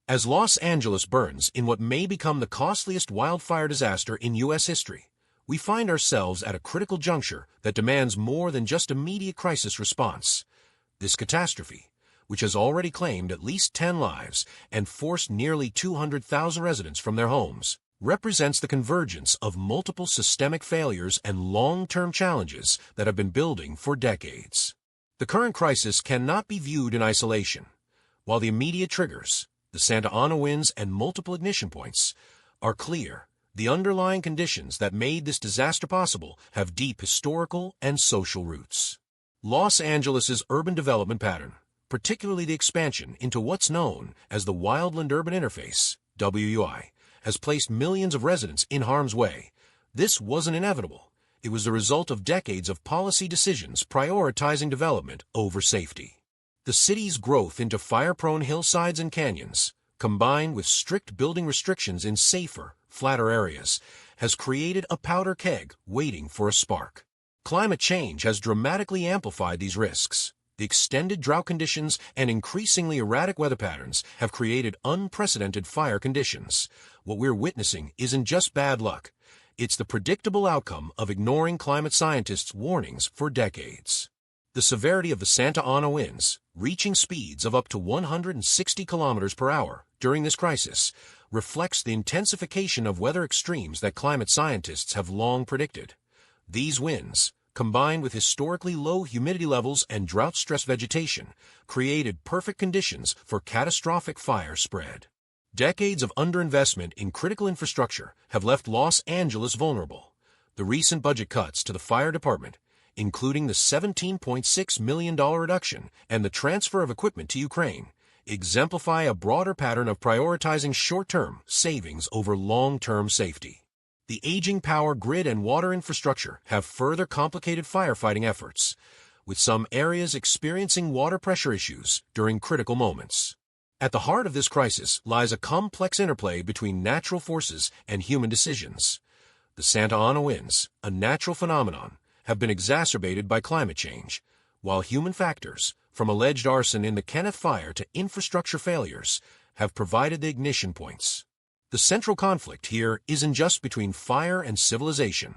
As Los Angeles burns in what may become the costliest wildfire disaster in U.S. history, we find ourselves at a critical juncture that demands more than just immediate crisis response. This catastrophe, which has already claimed at least 10 lives and forced nearly 200,000 residents from their homes, represents the convergence of multiple systemic failures and long-term challenges that have been building for decades. The current crisis cannot be viewed in isolation. While the immediate triggers, the Santa Ana winds and multiple ignition points, are clear, the underlying conditions that made this disaster possible have deep historical and social roots. Los Angeles's urban development pattern, particularly the expansion into what's known as the Wildland-Urban Interface, WUI, has placed millions of residents in harm's way. This wasn't inevitable. It was the result of decades of policy decisions prioritizing development over safety. The city's growth into fire-prone hillsides and canyons, combined with strict building restrictions in safer, flatter areas, has created a powder keg waiting for a spark. Climate change has dramatically amplified these risks. The extended drought conditions and increasingly erratic weather patterns have created unprecedented fire conditions. What we're witnessing isn't just bad luck. It's the predictable outcome of ignoring climate scientists' warnings for decades. The severity of the Santa Ana winds, reaching speeds of up to 160 kilometers per hour during this crisis, reflects the intensification of weather extremes that climate scientists have long predicted. These winds, combined with historically low humidity levels and drought-stressed vegetation, created perfect conditions for catastrophic fire spread. Decades of underinvestment in critical infrastructure have left Los Angeles vulnerable. The recent budget cuts to the fire department, including the $17.6 million reduction and the transfer of equipment to Ukraine, exemplify a broader pattern of prioritizing short-term savings over long-term safety. The aging power grid and water infrastructure have further complicated firefighting efforts, with some areas experiencing water pressure issues during critical moments. At the heart of this crisis lies a complex interplay between natural forces and human decisions. The Santa Ana winds, a natural phenomenon, have been exacerbated by climate change, while human factors, from alleged arson in the Kenneth Fire to infrastructure failures, have provided the ignition points. The central conflict here isn't just between fire and civilization.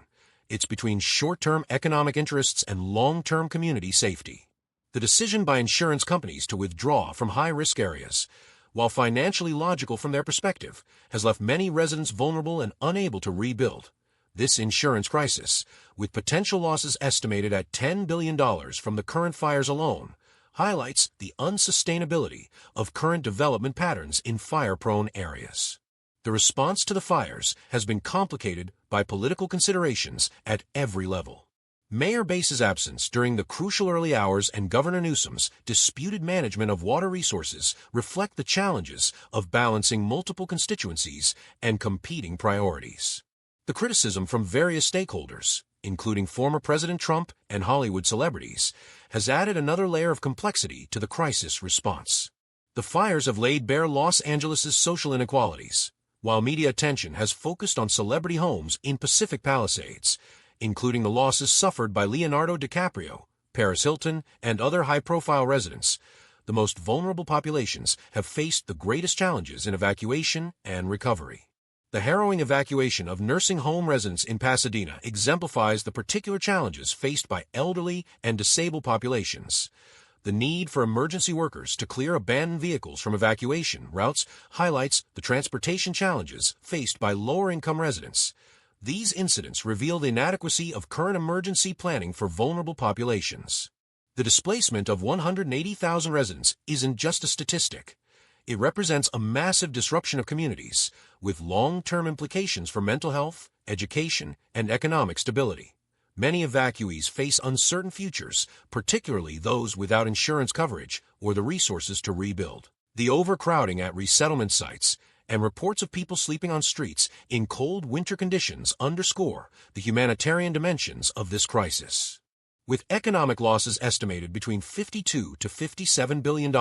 It's between short-term economic interests and long-term community safety. The decision by insurance companies to withdraw from high-risk areas, while financially logical from their perspective, has left many residents vulnerable and unable to rebuild. This insurance crisis, with potential losses estimated at $10 billion from the current fires alone, highlights the unsustainability of current development patterns in fire-prone areas. The response to the fires has been complicated by political considerations at every level. Mayor Bass's absence during the crucial early hours and Governor Newsom's disputed management of water resources reflect the challenges of balancing multiple constituencies and competing priorities. The criticism from various stakeholders, including former President Trump and Hollywood celebrities, has added another layer of complexity to the crisis response. The fires have laid bare Los Angeles' social inequalities. While media attention has focused on celebrity homes in Pacific Palisades, including the losses suffered by Leonardo DiCaprio, Paris Hilton, and other high-profile residents, the most vulnerable populations have faced the greatest challenges in evacuation and recovery. The harrowing evacuation of nursing home residents in Pasadena exemplifies the particular challenges faced by elderly and disabled populations. The need for emergency workers to clear abandoned vehicles from evacuation routes highlights the transportation challenges faced by lower-income residents. These incidents reveal the inadequacy of current emergency planning for vulnerable populations. The displacement of 180,000 residents isn't just a statistic. It represents a massive disruption of communities, with long-term implications for mental health, education, and economic stability. Many evacuees face uncertain futures, particularly those without insurance coverage or the resources to rebuild. The overcrowding at resettlement sites and reports of people sleeping on streets in cold winter conditions underscore the humanitarian dimensions of this crisis. With economic losses estimated between $52 to $57 billion,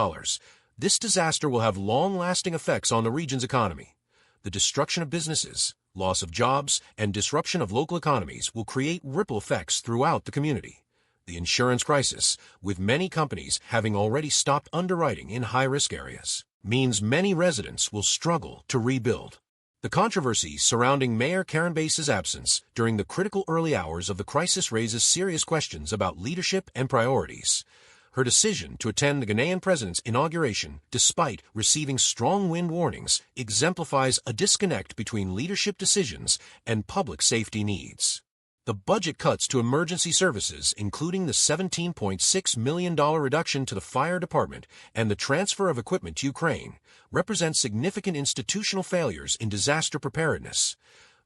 this disaster will have long-lasting effects on the region's economy. The destruction of businesses, loss of jobs, and disruption of local economies will create ripple effects throughout the community. The insurance crisis, with many companies having already stopped underwriting in high-risk areas, means many residents will struggle to rebuild. The controversy surrounding Mayor Karen Bass's absence during the critical early hours of the crisis raises serious questions about leadership and priorities. Her decision to attend the Ghanaian president's inauguration, despite receiving strong wind warnings, exemplifies a disconnect between leadership decisions and public safety needs. The budget cuts to emergency services, including the $17.6 million reduction to the fire department and the transfer of equipment to Ukraine, represent significant institutional failures in disaster preparedness.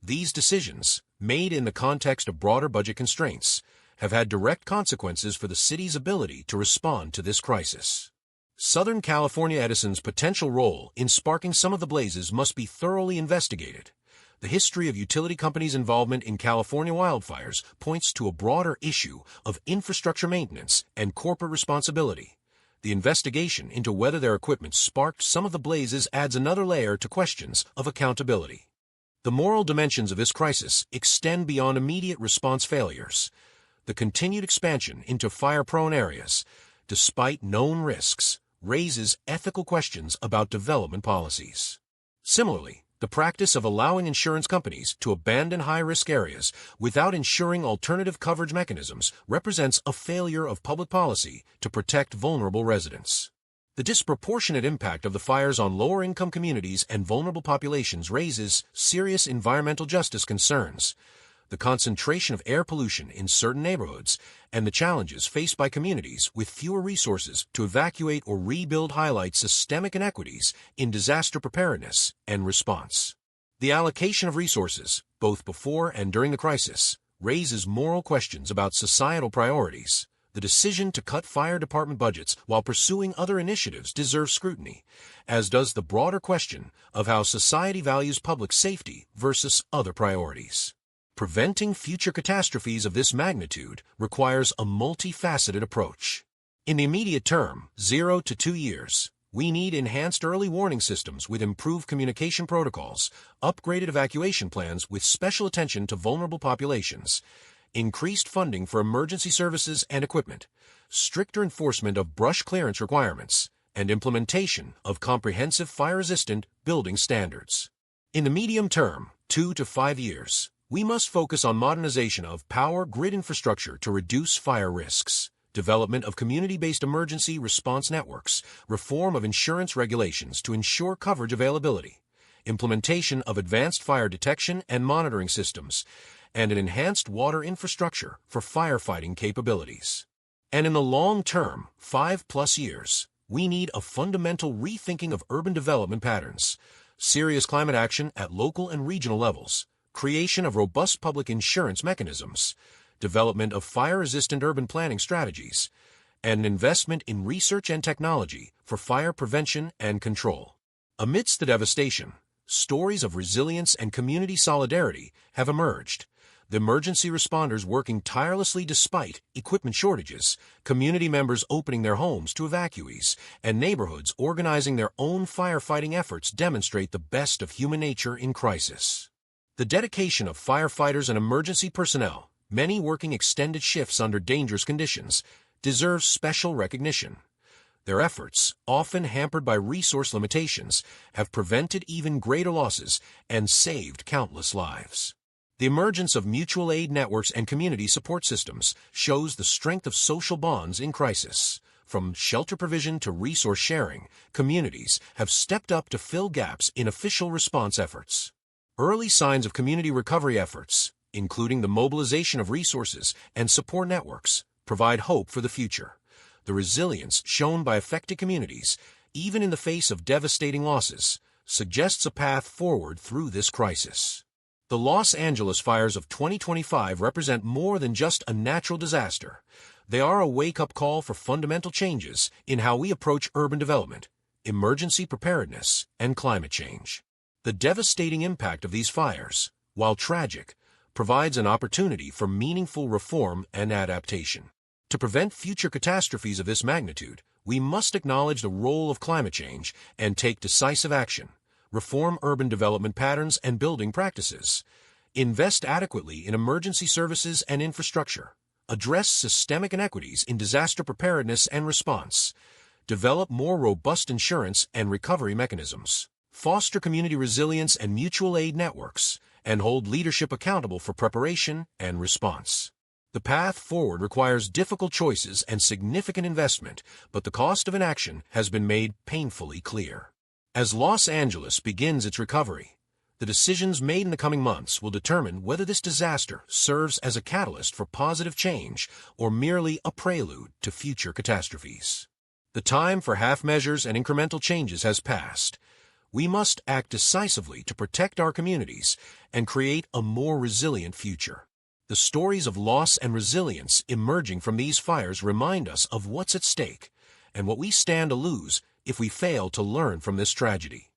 These decisions, made in the context of broader budget constraints, have had direct consequences for the city's ability to respond to this crisis. Southern California Edison's potential role in sparking some of the blazes must be thoroughly investigated. The history of utility companies' involvement in California wildfires points to a broader issue of infrastructure maintenance and corporate responsibility. The investigation into whether their equipment sparked some of the blazes adds another layer to questions of accountability. The moral dimensions of this crisis extend beyond immediate response failures. The continued expansion into fire-prone areas, despite known risks, raises ethical questions about development policies. Similarly, the practice of allowing insurance companies to abandon high-risk areas without ensuring alternative coverage mechanisms represents a failure of public policy to protect vulnerable residents. The disproportionate impact of the fires on lower-income communities and vulnerable populations raises serious environmental justice concerns. The concentration of air pollution in certain neighborhoods and the challenges faced by communities with fewer resources to evacuate or rebuild highlight systemic inequities in disaster preparedness and response. The allocation of resources, both before and during the crisis, raises moral questions about societal priorities. The decision to cut fire department budgets while pursuing other initiatives deserves scrutiny, as does the broader question of how society values public safety versus other priorities. Preventing future catastrophes of this magnitude requires a multifaceted approach. In the immediate term, 0 to 2 years, we need enhanced early warning systems with improved communication protocols, upgraded evacuation plans with special attention to vulnerable populations, increased funding for emergency services and equipment, stricter enforcement of brush clearance requirements, and implementation of comprehensive fire-resistant building standards. In the medium term, 2 to 5 years, we must focus on modernization of power grid infrastructure to reduce fire risks, development of community-based emergency response networks, reform of insurance regulations to ensure coverage availability, implementation of advanced fire detection and monitoring systems, and an enhanced water infrastructure for firefighting capabilities. And in the long term, 5+ years, we need a fundamental rethinking of urban development patterns, serious climate action at local and regional levels, creation of robust public insurance mechanisms, development of fire-resistant urban planning strategies, and an investment in research and technology for fire prevention and control. Amidst the devastation, stories of resilience and community solidarity have emerged. The emergency responders working tirelessly despite equipment shortages, community members opening their homes to evacuees, and neighborhoods organizing their own firefighting efforts demonstrate the best of human nature in crisis. The dedication of firefighters and emergency personnel, many working extended shifts under dangerous conditions, deserves special recognition. Their efforts, often hampered by resource limitations, have prevented even greater losses and saved countless lives. The emergence of mutual aid networks and community support systems shows the strength of social bonds in crisis. From shelter provision to resource sharing, communities have stepped up to fill gaps in official response efforts. Early signs of community recovery efforts, including the mobilization of resources and support networks, provide hope for the future. The resilience shown by affected communities, even in the face of devastating losses, suggests a path forward through this crisis. The Los Angeles fires of 2025 represent more than just a natural disaster. They are a wake-up call for fundamental changes in how we approach urban development, emergency preparedness, and climate change. The devastating impact of these fires, while tragic, provides an opportunity for meaningful reform and adaptation. To prevent future catastrophes of this magnitude, we must acknowledge the role of climate change and take decisive action, reform urban development patterns and building practices, invest adequately in emergency services and infrastructure, address systemic inequities in disaster preparedness and response, develop more robust insurance and recovery mechanisms, foster community resilience and mutual aid networks, and hold leadership accountable for preparation and response. The path forward requires difficult choices and significant investment, but the cost of inaction has been made painfully clear. As Los Angeles begins its recovery, the decisions made in the coming months will determine whether this disaster serves as a catalyst for positive change or merely a prelude to future catastrophes. The time for half measures and incremental changes has passed. We must act decisively to protect our communities and create a more resilient future. The stories of loss and resilience emerging from these fires remind us of what's at stake and what we stand to lose if we fail to learn from this tragedy.